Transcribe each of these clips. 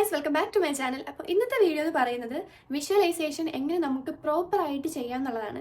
Guys, welcome back to my channel. അപ്പോൾ ഇന്നത്തെ video എന്ന് പറയുന്നത് വിഷ്വലൈസേഷൻ എങ്ങനെ നമുക്ക് പ്രോപ്പറായിട്ട് ചെയ്യാം എന്നുള്ളതാണ്.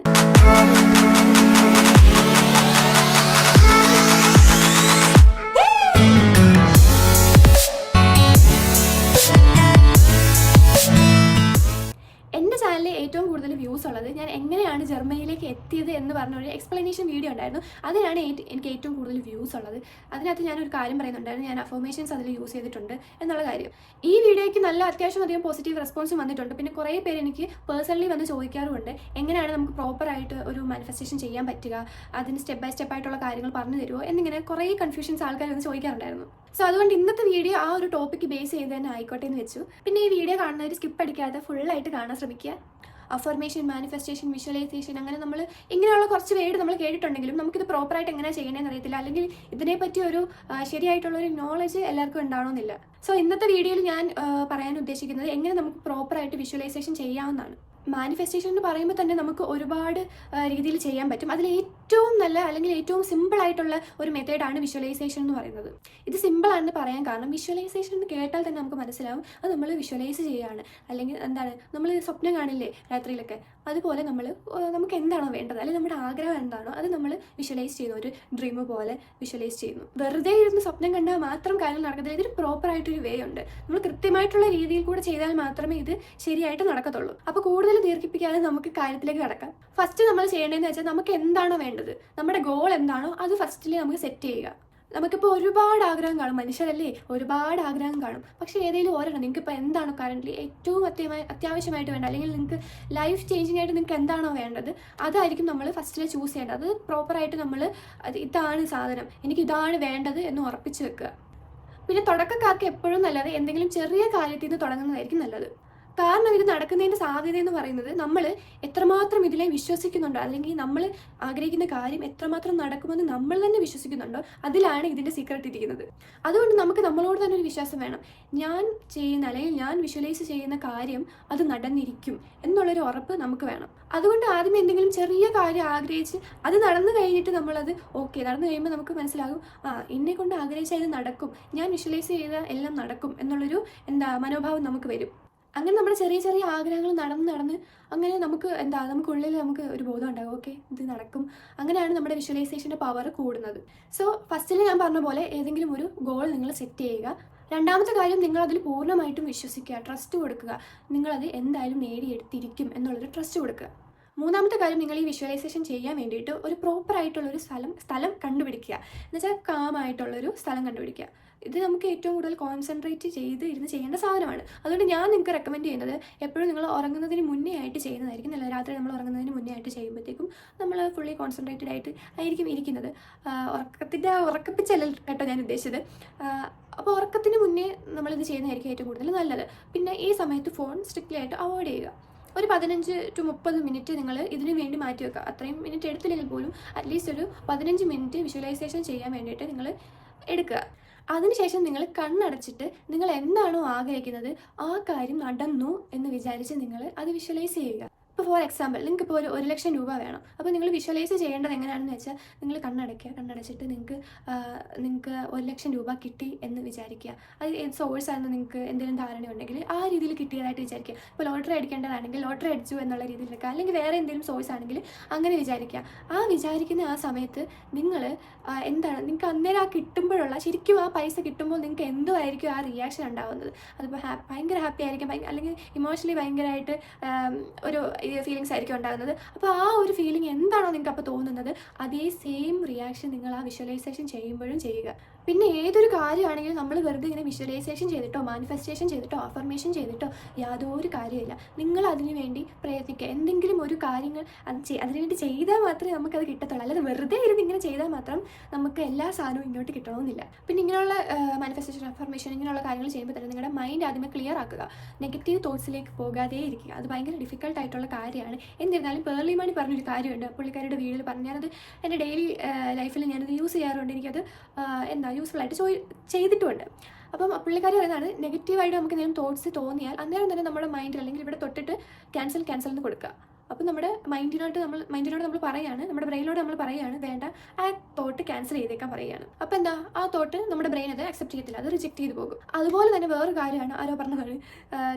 എൻ്റെ ചാനലിൽ ഏറ്റവും കൂടുതൽ വ്യൂസ് ഉള്ളത് ഞാൻ എങ്ങനെയാണ് ജർമ്മനിയിലേക്ക് എത്തിയത് എന്ന് പറഞ്ഞ ഒരു എക്സ്പ്ലനേഷൻ വീഡിയോ ഉണ്ടായിരുന്നു. അതിനാണ് എനിക്ക് ഏറ്റവും കൂടുതൽ വ്യൂസ് ഉള്ളത്. അതിനകത്ത് ഞാനൊരു കാര്യം പറയുന്നുണ്ടായിരുന്നു, ഞാൻ അഫർമേഷൻസ് അതിൽ യൂസ് ചെയ്തിട്ടുണ്ട് എന്നുള്ള കാര്യം. ഈ വീഡിയോയ്ക്ക് നല്ല അത്യാവശ്യം അധികം പോസിറ്റീവ് റെസ്പോൺസും വന്നിട്ടുണ്ട്. പിന്നെ കുറേ പേര് എനിക്ക് പേഴ്സണലി വന്ന് ചോദിക്കാറുമുണ്ട്, എങ്ങനെയാണ് നമുക്ക് പ്രോപ്പറായിട്ട് ഒരു മാനിഫെസ്റ്റേഷൻ ചെയ്യാൻ പറ്റുക, അതിന് സ്റ്റെപ്പ് ബൈ സ്റ്റെപ്പ് ആയിട്ടുള്ള കാര്യങ്ങൾ പറഞ്ഞു തരുമോ എന്നിങ്ങനെ കുറേ കൺഫ്യൂഷൻസ് ആൾക്കാർ വന്ന് ചോദിക്കാറുണ്ടായിരുന്നു. സോ അതുകൊണ്ട് ഇന്നത്തെ വീഡിയോ ആ ഒരു ടോപ്പിക്ക് ബേസ് ചെയ്ത് തന്നെ ആയിക്കോട്ടെ എന്ന് വെച്ചു. പിന്നെ ഈ വീഡിയോ കാണുന്നവർ സ്കിപ്പ് അടിക്കാതെ ഫുള്ളായിട്ട് കാണാൻ ശ്രമിക്കുക. അഫർമേഷൻ, മാനിഫെസ്റ്റേഷൻ, വിഷ്വലൈസേഷൻ, അങ്ങനെ നമ്മൾ ഇങ്ങനെയുള്ള കുറച്ച് വേർഡ് നമ്മൾ കേട്ടിട്ടുണ്ടെങ്കിലും നമുക്കിത് പ്രോപ്പറായിട്ട് എങ്ങനെയാണ് ചെയ്യണമെന്ന് അറിയത്തില്ല, അല്ലെങ്കിൽ ഇതിനെപ്പറ്റി ഒരു ശരിയായിട്ടുള്ളൊരു നോളജ് എല്ലാവർക്കും ഉണ്ടാവണമെന്നില്ല. സോ ഇന്നത്തെ വീഡിയോയിൽ ഞാൻ പറയാൻ ഉദ്ദേശിക്കുന്നത് എങ്ങനെ നമുക്ക് പ്രോപ്പറായിട്ട് വിഷ്വലൈസേഷൻ ചെയ്യാവുന്നതാണ്. മാനിഫെസ്റ്റേഷൻ എന്ന് പറയുമ്പോൾ തന്നെ നമുക്ക് ഒരുപാട് രീതിയിൽ ചെയ്യാൻ പറ്റും. അതിൽ ഏറ്റവും നല്ല അല്ലെങ്കിൽ ഏറ്റവും സിമ്പിളായിട്ടുള്ള ഒരു മെത്തേഡാണ് വിഷ്വലൈസേഷൻ എന്ന് പറയുന്നത്. ഇത് സിമ്പിളാണെന്ന് പറയാൻ കാരണം വിഷ്വലൈസേഷൻ എന്ന് കേട്ടാൽ തന്നെ നമുക്ക് മനസ്സിലാവും അത് നമ്മൾ വിഷ്വലൈസ് ചെയ്യുകയാണ്, അല്ലെങ്കിൽ എന്താണ് നമ്മൾ സ്വപ്നം കാണില്ലേ രാത്രിയിലൊക്കെ, അതുപോലെ നമുക്ക് എന്താണോ വേണ്ടത് അല്ലെങ്കിൽ നമ്മുടെ ആഗ്രഹം എന്താണോ അത് നമ്മൾ വിഷ്വലൈസ് ചെയ്യുന്നു, ഒരു ഡ്രീം പോലെ വിഷ്വലൈസ് ചെയ്യുന്നു. വെറുതെ ഇരുന്ന് സ്വപ്നം കണ്ടാൽ മാത്രം കാര്യങ്ങൾ നടക്കത്തില്ല. ഇതൊരു പ്രോപ്പറായിട്ടൊരു വേ ഉണ്ട്. നമ്മൾ കൃത്യമായിട്ടുള്ള രീതിയിൽ കൂടെ ചെയ്താൽ മാത്രമേ ഇത് ശരിയായിട്ട് നടക്കത്തുള്ളൂ. അപ്പോൾ കൂടുതൽ ദീർഘിപ്പിക്കാതെ നമുക്ക് കാര്യത്തിലേക്ക് കടക്കാം. ഫസ്റ്റ് നമ്മൾ ചെയ്യേണ്ടതെന്ന് വെച്ചാൽ നമുക്ക് എന്താണോ വേണ്ടത്, നമ്മുടെ ഗോൾ എന്താണോ അത് ഫസ്റ്റിൽ നമുക്ക് സെറ്റ് ചെയ്യുക. നമുക്കിപ്പോൾ ഒരുപാട് ആഗ്രഹം കാണും, മനുഷ്യരല്ലേ, ഒരുപാട് ആഗ്രഹം കാണും. പക്ഷേ ഏതെങ്കിലും ഒരെണ്ണം നിങ്ങൾക്കിപ്പോൾ എന്താണോ കറൻ്റ്ലി ഏറ്റവും അത്യാവശ്യമായിട്ട് വേണ്ട, അല്ലെങ്കിൽ നിങ്ങൾക്ക് ലൈഫ് ചേഞ്ചിങ് ആയിട്ട് നിങ്ങൾക്ക് എന്താണോ വേണ്ടത് അതായിരിക്കും നമ്മൾ ഫസ്റ്റിൽ ചൂസ് ചെയ്യേണ്ടത്. അത് പ്രോപ്പറായിട്ട് നമ്മൾ ഇതാണ് സാധനം, എനിക്കിതാണ് വേണ്ടത് എന്ന് ഉറപ്പിച്ച് വെക്കുക. പിന്നെ തുടക്കക്കാർക്ക് എപ്പോഴും നല്ലത് എന്തെങ്കിലും ചെറിയ കാര്യത്തിൽ നിന്ന് തുടങ്ങുന്നതായിരിക്കും നല്ലത്. കാരണം ഇത് നടക്കുന്നതിൻ്റെ സാധ്യത എന്ന് പറയുന്നത് നമ്മൾ എത്രമാത്രം ഇതിലെ വിശ്വസിക്കുന്നുണ്ടോ, അല്ലെങ്കിൽ നമ്മൾ ആഗ്രഹിക്കുന്ന കാര്യം എത്രമാത്രം നടക്കുമെന്ന് നമ്മൾ തന്നെ വിശ്വസിക്കുന്നുണ്ടോ അതിലാണ് ഇതിൻ്റെ സീക്രട്ട് ഇരിക്കുന്നത്. അതുകൊണ്ട് നമുക്ക് നമ്മളോട് തന്നെ ഒരു വിശ്വാസം വേണം. ഞാൻ ചെയ്യുന്ന അല്ലെങ്കിൽ ഞാൻ വിഷ്വലൈസ് ചെയ്യുന്ന കാര്യം അത് നടന്നിരിക്കും എന്നുള്ളൊരു ഉറപ്പ് നമുക്ക് വേണം. അതുകൊണ്ട് ആദ്യമേ എന്തെങ്കിലും ചെറിയ കാര്യം ആഗ്രഹിച്ച് അത് നടന്നു കഴിഞ്ഞിട്ട് നമ്മളത് നടന്നു കഴിയുമ്പോൾ നമുക്ക് മനസ്സിലാകും, എന്നെ കൊണ്ട് ആഗ്രഹിച്ചാൽ ഇത് നടക്കും, ഞാൻ വിഷ്വലൈസ് ചെയ്ത എല്ലാം നടക്കും എന്നുള്ളൊരു മനോഭാവം നമുക്ക് വരും. അങ്ങനെ നമ്മുടെ ചെറിയ ചെറിയ ആഗ്രഹങ്ങൾ നടന്ന് അങ്ങനെ നമുക്കുള്ളിൽ നമുക്ക് ഒരു ബോധം ഉണ്ടാകും, ഇത് നടക്കും. അങ്ങനെയാണ് നമ്മുടെ വിഷ്വലൈസേഷൻ്റെ പവർ കൂടുന്നത്. സോ ഫസ്റ്റിൽ ഞാൻ പറഞ്ഞ പോലെ ഏതെങ്കിലും ഒരു ഗോൾ നിങ്ങൾ സെറ്റ് ചെയ്യുക. രണ്ടാമത്തെ കാര്യം, നിങ്ങൾ അതിൽ പൂർണ്ണമായിട്ടും വിശ്വസിക്കുക, ട്രസ്റ്റ് കൊടുക്കുക. നിങ്ങളത് എന്തായാലും നേടിയെടുത്തിരിക്കും എന്നുള്ളൊരു ട്രസ്റ്റ് കൊടുക്കുക. മൂന്നാമത്തെ കാര്യം, നിങ്ങൾ ഈ വിഷ്വലൈസേഷൻ ചെയ്യാൻ വേണ്ടിയിട്ട് ഒരു പ്രോപ്പറായിട്ടുള്ളൊരു സ്ഥലം കണ്ടുപിടിക്കുക. എന്നുവെച്ചാൽ കാമായിട്ടുള്ളൊരു സ്ഥലം കണ്ടുപിടിക്കുക. ഇത് നമുക്ക് ഏറ്റവും കൂടുതൽ കോൺസെൻട്രേറ്റ് ഇരുന്ന് ചെയ്യേണ്ട സാധനമാണ്. അതുകൊണ്ട് ഞാൻ നിങ്ങൾക്ക് റെക്കമെൻഡ് ചെയ്യുന്നത് എപ്പോഴും നിങ്ങൾ ഉറങ്ങുന്നതിന് മുന്നേ ആയിട്ട് ചെയ്യുന്നതായിരിക്കും നല്ലത്. രാത്രി നമ്മൾ ഉറങ്ങുന്നതിന് മുന്നേ ആയിട്ട് ചെയ്യുമ്പോഴത്തേക്കും നമ്മൾ ഫുള്ളി കോൺസെൻട്രേറ്റഡ് ആയിട്ട് ആയിരിക്കും ഇരിക്കുന്നത്. ഉറക്കപ്പിച്ചല്ല കേട്ടോ ഞാൻ ഉദ്ദേശിച്ചത്. അപ്പോൾ ഉറക്കത്തിന് മുന്നേ നമ്മളിത് ചെയ്യുന്നതായിരിക്കും ഏറ്റവും കൂടുതൽ നല്ലത്. പിന്നെ ഈ സമയത്ത് ഫോൺ സ്ട്രിക്റ്റ്ലി ആയിട്ട് അവോയ്ഡ് ചെയ്യുക. ഒരു 15 to 30 മിനിറ്റ് നിങ്ങൾ ഇതിനു വേണ്ടി മാറ്റി വെക്കുക. അത്രയും മിനിറ്റ് എടുത്തില്ലെങ്കിൽ പോലും അറ്റ്ലീസ്റ്റ് ഒരു 15 മിനിറ്റ് വിഷ്വലൈസേഷൻ ചെയ്യാൻ വേണ്ടിയിട്ട് നിങ്ങൾ എടുക്കുക. അതിനുശേഷം നിങ്ങൾ കണ്ണടച്ചിട്ട് നിങ്ങൾ എന്താണോ ആഗ്രഹിക്കുന്നത് ആ കാര്യം നടന്നു എന്ന് വിചാരിച്ച് നിങ്ങൾ അത് വിഷ്വലൈസ് ചെയ്യുക. ഇപ്പോൾ ഫോർ എക്സാമ്പിൾ, നിങ്ങൾക്കിപ്പോൾ ഒരു 1,00,000 രൂപ വേണം. അപ്പോൾ നിങ്ങൾ വിഷ്വലൈസ് ചെയ്യേണ്ടത് എങ്ങനെയാണെന്ന് വെച്ചാൽ, നിങ്ങൾ കണ്ണടച്ചിട്ട് നിങ്ങൾക്ക് 1,00,000 രൂപ കിട്ടി എന്ന് വിചാരിക്കുക. അത് ഏത് സോഴ്സാണെന്ന് നിങ്ങൾക്ക് എന്തെങ്കിലും ധാരണ ഉണ്ടെങ്കിൽ ആ രീതിയിൽ കിട്ടിയതായിട്ട് വിചാരിക്കുക. ഇപ്പോൾ ലോട്ടറി അടിക്കേണ്ടതാണെങ്കിൽ ലോട്ടറി അടിച്ചു എന്നുള്ള രീതിയിലൊക്കെ, അല്ലെങ്കിൽ വേറെ എന്തെങ്കിലും സോഴ്സ് ആണെങ്കിൽ അങ്ങനെ വിചാരിക്കുക. ആ വിചാരിക്കുന്ന ആ സമയത്ത് നിങ്ങൾ നിങ്ങൾക്ക് അന്നേരം ആ കിട്ടുമ്പോഴുള്ള ശരിക്കും ആ പൈസ കിട്ടുമ്പോൾ നിങ്ങൾക്ക് എന്തായിരിക്കും ആ റിയാക്ഷൻ ഉണ്ടാകുന്നത്. അതിപ്പോൾ ഭയങ്കര ഹാപ്പി ആയിരിക്കും, അല്ലെങ്കിൽ ഇമോഷണലി ഭയങ്കരമായിട്ട് ഒരു ഫീലിങ്സ് ആയിരിക്കും ഉണ്ടാകുന്നത്. അപ്പോൾ ആ ഒരു ഫീലിംഗ് എന്താണോ നിങ്ങൾക്ക് അപ്പോൾ തോന്നുന്നത് അതേ സെയിം റിയാക്ഷൻ നിങ്ങൾ ആ വിഷ്വലൈസേഷൻ ചെയ്യുമ്പോഴും ചെയ്യുക. പിന്നെ ഏതൊരു കാര്യമാണെങ്കിലും നമ്മൾ വെറുതെ ഇങ്ങനെ വിഷ്വലൈസേഷൻ ചെയ്തിട്ടോ മാനിഫെസ്റ്റേഷൻ ചെയ്തിട്ടോ അഫർമേഷൻ ചെയ്തിട്ടോ യാതൊരു കാര്യമില്ല. നിങ്ങൾ അതിനു വേണ്ടി പ്രയത്നിക്കുക. എന്തെങ്കിലും ഒരു കാര്യങ്ങൾ അതിനുവേണ്ടി ചെയ്താൽ മാത്രമേ നമുക്കത് കിട്ടത്തുള്ളൂ. അല്ലാതെ വെറുതെ ഇരുന്ന് ഇങ്ങനെ ചെയ്താൽ മാത്രം നമുക്ക് എല്ലാ സാധനവും ഇങ്ങോട്ട് കിട്ടണമെന്നില്ല. പിന്നെ ഇങ്ങനെയുള്ള മാനിഫെസ്റ്റേഷൻ, അഫർമേഷൻ ഇങ്ങനെയുള്ള കാര്യങ്ങൾ ചെയ്യുമ്പോൾ തന്നെ നിങ്ങളുടെ മൈൻഡ് ആദ്യമേ ക്ലിയർ ആക്കുക. നെഗറ്റീവ് തോട്ട്സിലേക്ക് പോകാതെ ഇരിക്കുക. അത് ഭയങ്കര ഡിഫിക്കൽട്ടായിട്ടുള്ള കാര്യമാണ്. എന്നിരുന്നാലും പേർലി മണി പറഞ്ഞൊരു കാര്യമുണ്ട്, പുള്ളിക്കാരുടെ വീഡിയോയിൽ പറഞ്ഞു. ഞാനത് എൻ്റെ ഡെയിലി ലൈഫിൽ ഞാനത് യൂസ് ചെയ്യാറുണ്ട്. എനിക്കത് യൂസ്ഫുള്ളായിട്ട് ചെയ്തിട്ടുമുണ്ട്. അപ്പം പുള്ളിക്കാരി പറയുന്നതാണ്, നെഗറ്റീവായിട്ട് നമുക്ക് എന്തെങ്കിലും തോട്ട്സ് തോന്നിയാൽ അന്നേരം തന്നെ നമ്മുടെ മൈൻഡിൽ അല്ലെങ്കിൽ ഇവിടെ തൊട്ടിട്ട് ക്യാൻസൽ എന്ന് കൊടുക്കുക. അപ്പോൾ നമ്മുടെ മൈൻഡിനോട് നമ്മൾ പറയുകയാണ്, നമ്മുടെ ബ്രെയിനോട് നമ്മൾ പറയുകയാണ് വേണ്ട, ആ തോട്ട് ക്യാൻസൽ ചെയ്തേക്കാൻ പറയുകയാണ്. അപ്പോൾ എന്താ, ആ തോട്ട് നമ്മുടെ ബ്രെയിൻ അത് അക്സെപ്റ്റ് ചെയ്യത്തില്ല, അത് റിജക്ട് ചെയ്ത് പോകും. അതുപോലെ തന്നെ വേറൊരു കാര്യമാണ് ആരോ പറഞ്ഞതാണ്,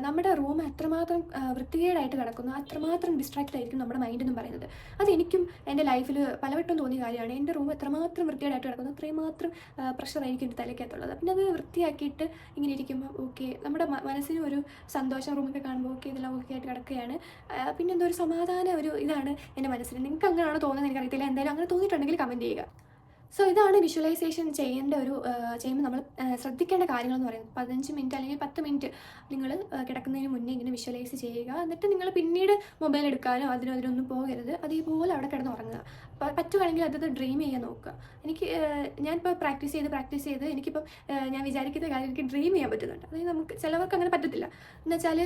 നമ്മുടെ റൂം എത്രമാത്രം വൃത്തികേടായിട്ട് കിടക്കുന്നു അത്രമാത്രം ഡിസ്ട്രാക്റ്റഡ് ആയിരിക്കും നമ്മുടെ മൈൻഡ് എന്ന് പറയുന്നത്. അത് എനിക്കും എൻ്റെ ലൈഫിൽ പലവട്ടം തോന്നിയ കാര്യമാണ്. എൻ്റെ റൂം എത്രമാത്രം വൃത്തികേടായിട്ട് കിടക്കുന്നു അത്രയും മാത്രം പ്രഷറായിരിക്കും എൻ്റെ തലയ്ക്കകത്തുള്ളത്. പിന്നെ അത് വൃത്തിയാക്കിയിട്ട് ഇങ്ങനെ ഇരിക്കുമ്പോൾ ഓക്കെ, നമ്മുടെ മനസ്സിന് ഒരു സന്തോഷം, റൂമൊക്കെ കാണുമ്പോൾ ഓക്കെ ഇതെല്ലാം ഓക്കെ ആയിട്ട് കിടക്കുകയാണ്. പിന്നെ എന്തോ ഒരു സമാധാന ഒരു ഇതാണ് എൻ്റെ മനസ്സിൽ. നിങ്ങൾക്ക് അങ്ങനെയാണോ തോന്നുന്നത് എനിക്കറിയത്തില്ല. എന്തായാലും അങ്ങനെ തോന്നിയിട്ടുണ്ടെങ്കിൽ കമൻറ്റ് ചെയ്യുക. സോ ഇതാണ് വിഷ്വലൈസേഷൻ ചെയ്യുമ്പോൾ നമ്മൾ ശ്രദ്ധിക്കേണ്ട കാര്യങ്ങളെന്ന് പറയുന്നത്. 15 മിനിറ്റ് അല്ലെങ്കിൽ 10 മിനിറ്റ് നിങ്ങൾ കിടക്കുന്നതിന് മുന്നേ ഇങ്ങനെ വിഷ്വലൈസ് ചെയ്യുക. എന്നിട്ട് നിങ്ങൾ പിന്നീട് മൊബൈൽ എടുക്കാനോ അതിനൊന്നും പോകരുത്. അതേപോലെ അവിടെ കിടന്ന് ഉറങ്ങുക. പറ്റുവാണെങ്കിൽ അത് ഡ്രീം ചെയ്യാൻ നോക്കുക. ഞാനിപ്പോൾ പ്രാക്ടീസ് ചെയ്ത് എനിക്കിപ്പം ഞാൻ വിചാരിക്കുന്ന കാര്യം എനിക്ക് ഡ്രീം ചെയ്യാൻ പറ്റുന്നുണ്ട്. അതായത് നമുക്ക് ചിലവർക്ക് അങ്ങനെ പറ്റത്തില്ല. എന്നുവെച്ചാൽ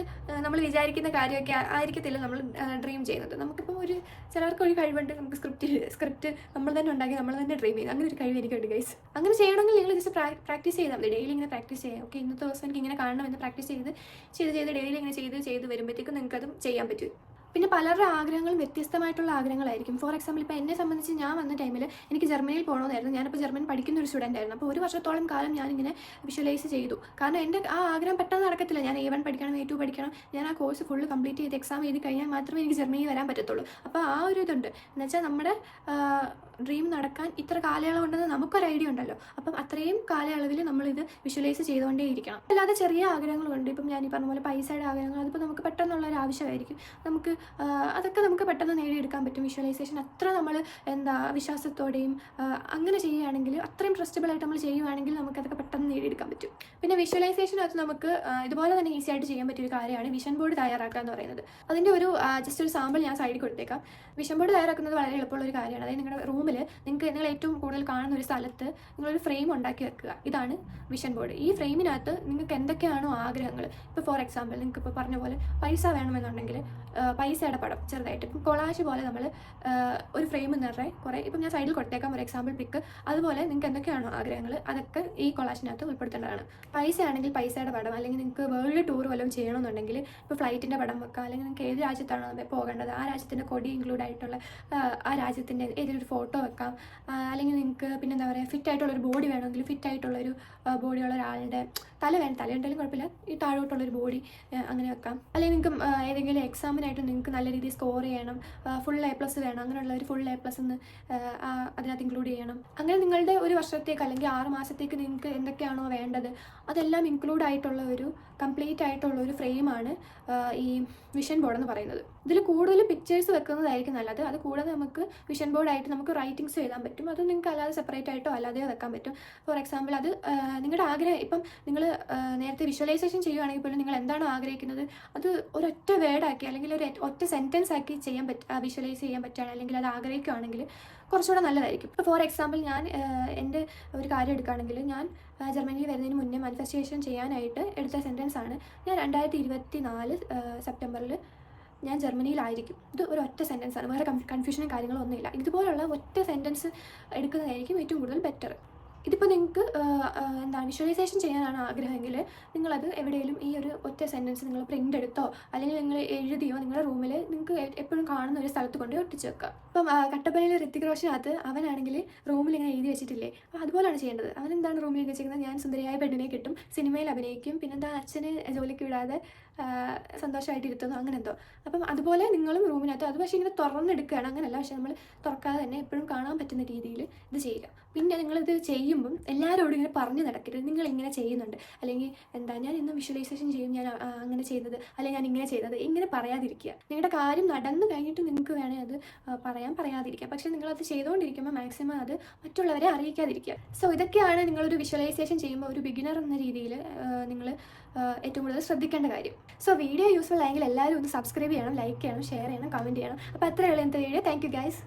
നമ്മൾ വിചാരിക്കുന്ന കാര്യമൊക്കെ ആയിരിക്കത്തില്ല നമ്മൾ ഡ്രീം ചെയ്യുന്നത്. നമുക്കിപ്പം ചിലവർക്ക് ഒരു കഴിവുണ്ട്, നമുക്ക് സ്ക്രിപ്റ്റ് നമ്മൾ തന്നെ ഉണ്ടാക്കി നമ്മൾ തന്നെ ഡ്രീം ചെയ്യുന്നത്. അങ്ങനെ ഒരു കഴിവ് എനിക്കുണ്ട് ഗൈസ്. അങ്ങനെ ചെയ്യണമെങ്കിൽ നിങ്ങൾ ജസ്റ്റ് പ്രാക്ടീസ് ചെയ്താൽ മതി. ഡെയിലി ഇങ്ങനെ പ്രാക്ടീസ് ചെയ്യാം. ഓക്കെ, ഇന്നത്തെ ദിവസം എനിക്ക് ഇങ്ങനെ കാണണമെന്ന് പ്രാക്ടീസ് ചെയ്ത് ഡെയിലി ഇങ്ങനെ ചെയ്ത് വരുമ്പോഴത്തേക്കും നിങ്ങൾക്കതും ചെയ്യാൻ പറ്റും. പിന്നെ പലരുടെ ആഗ്രഹങ്ങളും വ്യത്യസ്തമായിട്ടുള്ള ആഗ്രഹങ്ങളായിരിക്കും. ഫോർ എക്സാമ്പിൾ ഇപ്പോൾ എന്നെ സംബന്ധിച്ച് ഞാൻ വന്ന ടൈമിൽ എനിക്ക് ജർമ്മനിയിൽ പോകണമെന്നായിരുന്നു. ഞാനിപ്പോൾ ജർമ്മൻ പഠിക്കുന്ന ഒരു സ്റ്റുഡൻ്റ് ആയിരുന്നു. അപ്പോൾ 1 വർഷത്തോളം കാലം ഞാനിങ്ങനെ വിഷ്വലൈസ് ചെയ്തു. കാരണം എൻ്റെ ആ ആഗ്രഹം പെട്ടെന്ന് നടക്കത്തില്ല. ഞാൻ A1 പഠിക്കണം, A2 പഠിക്കണം, ഞാൻ ആ കോഴ്സ് ഫുള്ള് കംപ്ലീറ്റ് ചെയ്ത് എക്സാം എഴുതി കഴിഞ്ഞാൽ മാത്രമേ എനിക്ക് ജർമ്മനിയിൽ വരാൻ പറ്റത്തുള്ളൂ. അപ്പോൾ ആ ഒരു ഇതുണ്ട്. എന്നുവെച്ചാൽ നമ്മുടെ ഡ്രീം നടക്കാൻ ഇത്ര കാലയളവുണ്ടെന്ന് നമുക്കൊരു ഐഡിയ ഉണ്ടല്ലോ. അപ്പം അത്രയും കാലയളവിൽ നമ്മളിത് വിഷ്വലൈസ് ചെയ്തുകൊണ്ടേ ഇരിക്കണം. അല്ലാതെ ചെറിയ ആഗ്രഹങ്ങളുണ്ട്. ഇപ്പം ഞാൻ ഈ പറഞ്ഞ പോലെ പൈസയുടെ ആഗ്രഹങ്ങൾ, അതിപ്പോൾ നമുക്ക് പെട്ടെന്നുള്ളൊരു ആവശ്യമായിരിക്കും. അതൊക്കെ നമുക്ക് പെട്ടെന്ന് നേടിയെടുക്കാൻ പറ്റും. വിഷ്വലൈസേഷൻ അത്ര നമ്മൾ വിശ്വാസത്തോടെയും അങ്ങനെ ചെയ്യുകയാണെങ്കിൽ, അത്രയും ട്രസ്റ്റബിളായിട്ട് നമ്മൾ ചെയ്യുകയാണെങ്കിൽ നമുക്കതൊക്കെ പെട്ടെന്ന് നേടിയെടുക്കാൻ പറ്റും. പിന്നെ വിഷ്വലൈസേഷനകത്ത് നമുക്ക് ഇതുപോലെ തന്നെ ഈസി ആയിട്ട് ചെയ്യാൻ പറ്റിയൊരു കാര്യമാണ് വിഷൻ ബോർഡ് തയ്യാറാക്കുക എന്ന് പറയുന്നത്. അതിൻ്റെ ജസ്റ്റ് ഒരു സാമ്പിൾ ഞാൻ സൈഡിൽ കൊടുത്തേക്കാം. വിഷൻ ബോർഡ് തയ്യാറാക്കുന്നത് വളരെ എളുപ്പമുള്ളൊരു കാര്യമാണ്. അതായത് നിങ്ങളുടെ റൂമിൽ നിങ്ങൾ ഏറ്റവും കൂടുതൽ കാണുന്ന ഒരു സ്ഥലത്ത് നിങ്ങളൊരു ഫ്രെയിം ഉണ്ടാക്കി വെക്കുക. ഇതാണ് വിഷൻ ബോർഡ്. ഈ ഫ്രെയിമിനകത്ത് നിങ്ങൾക്ക് എന്തൊക്കെയാണോ ആഗ്രഹങ്ങൾ, ഇപ്പോൾ ഫോർ എക്സാമ്പിൾ നിങ്ങൾക്ക് ഇപ്പോൾ പറഞ്ഞ പോലെ പൈസ വേണമെന്നുണ്ടെങ്കിൽ പൈസയുടെ പടം ചെറുതായിട്ട് ഇപ്പം കൊളാഷ് പോലെ നമ്മൾ ഒരു ഫ്രെയിം നിറയെ കുറേ, ഇപ്പം ഞാൻ സൈഡിൽ കൊടുത്തേക്കാം ഒരു എക്സാമ്പിൾ പിക്ക്. അതുപോലെ നിങ്ങൾക്ക് എന്തൊക്കെയാണോ ആഗ്രഹങ്ങൾ അതൊക്കെ ഈ കൊളാഷിനകത്ത് ഉൾപ്പെടുത്തേണ്ടതാണ്. പൈസ ആണെങ്കിൽ പൈസയുടെ പടം, അല്ലെങ്കിൽ നിങ്ങൾക്ക് വേൾഡ് ടൂർ വല്ലതും ചെയ്യണമെന്നുണ്ടെങ്കിൽ ഇപ്പോൾ ഫ്ലൈറ്റിൻ്റെ പടം വെക്കുക. അല്ലെങ്കിൽ നിങ്ങൾക്ക് ഏത് രാജ്യത്താണോ പോകേണ്ടത് ആ രാജ്യത്തിൻ്റെ കൊടി ഇൻക്ലൂഡ് ആയിട്ടുള്ള ആ രാജ്യത്തിൻ്റെ ഏതൊരു ഫോട്ടോ വെക്കാം. അല്ലെങ്കിൽ നിങ്ങൾക്ക് പിന്നെ എന്താ പറയുക, ഫിറ്റായിട്ടുള്ളൊരു ബോഡി വേണമെങ്കിൽ ഫിറ്റായിട്ടുള്ളൊരു ബോഡിയുള്ള ഒരാളുടെ തലയുണ്ടെങ്കിലും കുഴപ്പമില്ല, ഈ താഴോട്ടുള്ളൊരു ബോഡി അങ്ങനെ വെക്കാം. അല്ലെങ്കിൽ നിങ്ങൾക്ക് ഏതെങ്കിലും എക്സാമിനായിട്ട് നിങ്ങൾക്ക് നല്ല രീതിയിൽ സ്കോർ ചെയ്യണം, ഫുൾ A+ വേണം, അങ്ങനെയുള്ള ഒരു ഫുൾ A+ എന്ന് അതിനകത്ത് ഇൻക്ലൂഡ് ചെയ്യണം. അങ്ങനെ നിങ്ങളുടെ ഒരു വർഷത്തേക്ക് അല്ലെങ്കിൽ 6 മാസത്തേക്ക് നിങ്ങൾക്ക് എന്തൊക്കെയാണോ വേണ്ടത് അതെല്ലാം ഇൻക്ലൂഡ് ആയിട്ടുള്ള ഒരു കംപ്ലീറ്റ് ആയിട്ടുള്ള ഒരു ഫ്രെയിമാണ് ഈ വിഷൻ ബോർഡ് എന്ന് പറയുന്നത്. ഇതിൽ കൂടുതൽ പിക്ചേഴ്സ് വെക്കുന്നതായിരിക്കും നല്ലത്. അത് കൂടാതെ നമുക്ക് വിഷൻ ബോർഡായിട്ട് നമുക്ക് റൈറ്റിങ്സ് എഴുതാൻ പറ്റും. അത് നിങ്ങൾക്ക് അല്ലാതെ സെപ്പറേറ്റ് ആയിട്ടോ അല്ലാതെയോ വെക്കാൻ പറ്റും. ഫോർ എക്സാമ്പിൾ അത് നിങ്ങളുടെ ആഗ്രഹം, ഇപ്പം നിങ്ങൾ നേരത്തെ വിഷ്വലൈസേഷൻ ചെയ്യുകയാണെങ്കിൽ പോലും നിങ്ങൾ എന്താണോ ആഗ്രഹിക്കുന്നത് അത് ഒരൊറ്റ വേർഡാക്കി അല്ലെങ്കിൽ ഒറ്റ സെൻറ്റൻസ് ആക്കി വിഷ്വലൈസ് ചെയ്യാൻ പറ്റുകയാണ്, അല്ലെങ്കിൽ അത് ആഗ്രഹിക്കുകയാണെങ്കിൽ കുറച്ചുകൂടെ നല്ലതായിരിക്കും. ഇപ്പോൾ ഫോർ എക്സാമ്പിൾ ഞാൻ എൻ്റെ ഒരു കാര്യം എടുക്കുകയാണെങ്കിൽ, ഞാൻ ജർമ്മനിയിൽ വരുന്നതിന് മുന്നേ മാനിഫെസ്റ്റേഷൻ ചെയ്യാനായിട്ട് എടുത്ത സെൻറ്റൻസ് ആണ്, ഞാൻ 2024 സെപ്റ്റംബറിൽ ഞാൻ ജർമ്മനിയിലായിരിക്കും. ഇത് ഒരു ഒറ്റ സെൻറ്റൻസ് ആണ്, വേറെ കൺഫ്യൂഷനും കാര്യങ്ങളും ഒന്നുമില്ല. ഇതുപോലുള്ള ഒറ്റ സെൻറ്റൻസ് എടുക്കുന്നതായിരിക്കും ഏറ്റവും കൂടുതൽ ബെറ്റർ. ഇതിപ്പോൾ നിങ്ങൾക്ക് വിഷ്വലൈസേഷൻ ചെയ്യാനാണ് ആഗ്രഹമെങ്കിൽ നിങ്ങളത് എവിടെയെങ്കിലും ഈ ഒരു ഒറ്റ സെൻറ്റൻസ് നിങ്ങൾ പ്രിൻ്റ് എടുത്തോ അല്ലെങ്കിൽ നിങ്ങൾ എഴുതിയോ നിങ്ങളുടെ റൂമിൽ നിങ്ങൾക്ക് എപ്പോഴും കാണുന്ന ഒരു സ്ഥലത്ത് കൊണ്ട് ഒട്ടിച്ച് വെക്കുക. ഇപ്പം കട്ടപ്പനയിൽ ഋത്തിക് റോഷനകത്ത് അവനാണെങ്കിൽ റൂമിൽ ഇങ്ങനെ എഴുതി വെച്ചിട്ടില്ലേ, അതുപോലെയാണ് ചെയ്യേണ്ടത്. അവനെന്താണ് റൂമിൽ എഴുതി വെച്ചിരിക്കുന്നത്, ഞാൻ സുന്ദരിയായ പെണ്ണിനെ കിട്ടും, സിനിമയിൽ അഭിനയിക്കും, പിന്നെന്താ അച്ഛന് ജോലിക്ക് വിടാതെ സന്തോഷമായിട്ട് ഇരുത്തുന്നു, അങ്ങനെ എന്തോ. അപ്പം അതുപോലെ നിങ്ങളും റൂമിനകത്ത് അത് പക്ഷേ ഇങ്ങനെ തുറന്നെടുക്കുകയാണ്, അങ്ങനെയല്ല, പക്ഷേ നമ്മൾ തുറക്കാതെ തന്നെ എപ്പോഴും കാണാൻ പറ്റുന്ന രീതിയിൽ ഇത് ചെയ്യുക. പിന്നെ നിങ്ങളിത് ചെയ്യുമ്പം എല്ലാവരോടും ഇങ്ങനെ പറഞ്ഞു നടക്കരുത്, നിങ്ങൾ ഇങ്ങനെ ചെയ്യുന്നുണ്ട്, അല്ലെങ്കിൽ ഞാൻ ഇന്ന് വിഷ്വലൈസേഷൻ ചെയ്യും, ഞാൻ അങ്ങനെ ചെയ്തത്, അല്ലെങ്കിൽ ഞാൻ ഇങ്ങനെ ചെയ്തത്, ഇങ്ങനെ പറയാതിരിക്കുക. നിങ്ങളുടെ കാര്യം നടന്നു കഴിഞ്ഞിട്ട് നിങ്ങൾക്ക് വേണേൽ അത് പറയാതിരിക്കുക. പക്ഷേ നിങ്ങളത് ചെയ്തുകൊണ്ടിരിക്കുമ്പോൾ മാക്സിമം അത് മറ്റുള്ളവരെ അറിയിക്കാതിരിക്കുക. സോ ഇതൊക്കെയാണ് നിങ്ങളൊരു വിഷ്വലൈസേഷൻ ചെയ്യുമ്പോൾ ഒരു ബിഗിനർ എന്ന രീതിയിൽ നിങ്ങൾ ഏറ്റവും കൂടുതൽ ശ്രദ്ധിക്കേണ്ട കാര്യം. സോ വീഡിയോ യൂസ്ഫുൾ ആയെങ്കിൽ എല്ലാവരും ഒന്ന് സബ്സ്ക്രൈബ് ചെയ്യണം, ലൈക്ക് ചെയ്യണം, ഷെയർ ചെയ്യണം, കമൻറ്റ് ചെയ്യണം. അപ്പോൾ അത്രയുള്ള ഇന്നത്തെ വീഡിയോ. Thank you guys.